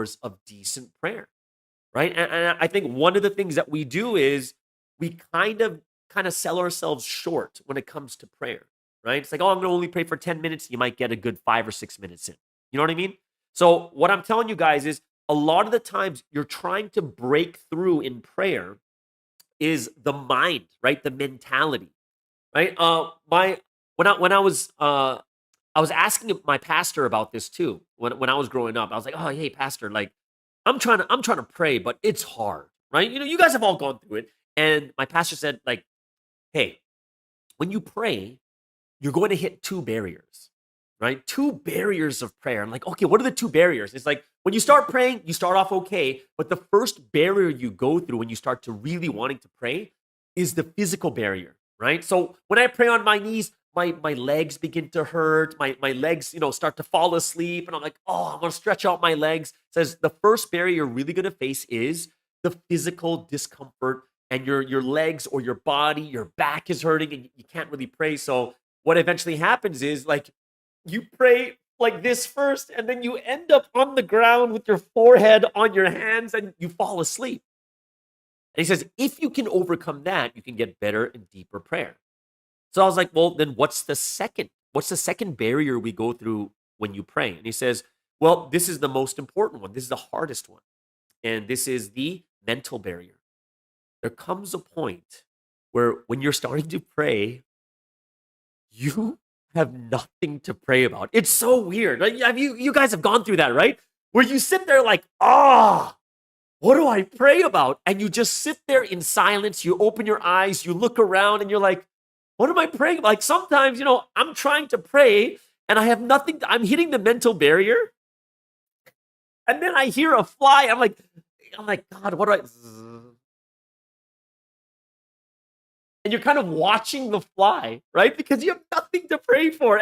hours of decent prayer, right? And I think one of the things that we do is we kind of sell ourselves short when it comes to prayer, right? It's like, oh, I'm going to only pray for 10 minutes. You might get a good 5 or 6 minutes in. You know what I mean? So what I'm telling you guys is a lot of the times you're trying to break through in prayer is the mind, right? The mentality, right? My when I was asking my pastor about this too when I was growing up. I was like, "Oh, hey, pastor, like I'm trying to pray, but it's hard, right? You know, you guys have all gone through it." And my pastor said, like, "Hey, when you pray, you're going to hit two barriers, right? Two barriers of prayer." I'm like, "Okay, what are the two barriers?" It's like when you start praying, you start off okay, but the first barrier you go through when you start to really wanting to pray is the physical barrier, right? So when I pray on my knees, my legs begin to hurt. My legs, start to fall asleep, and I'm like, oh, I'm gonna stretch out my legs. It says the first barrier you're really gonna face is the physical discomfort, and your legs or your body, your back is hurting, and you can't really pray. So what eventually happens is like you pray like this first, and then you end up on the ground with your forehead on your hands, and you fall asleep. And he says, if you can overcome that, you can get better and deeper prayer. So I was like, well, then what's the second? What's the second barrier we go through when you pray? And he says, well, this is the most important one. This is the hardest one. And this is the mental barrier. There comes a point where when you're starting to pray, you have nothing to pray about. It's so weird. Like, have you guys have gone through that, right? Where you sit there like, what do I pray about? And you just sit there in silence. You open your eyes, you look around, and you're like, what am I praying? Like sometimes, I'm trying to pray and I have nothing. I'm hitting the mental barrier. And then I hear a fly. I'm like, God, what do I? And you're kind of watching the fly, right? Because you have nothing to pray for.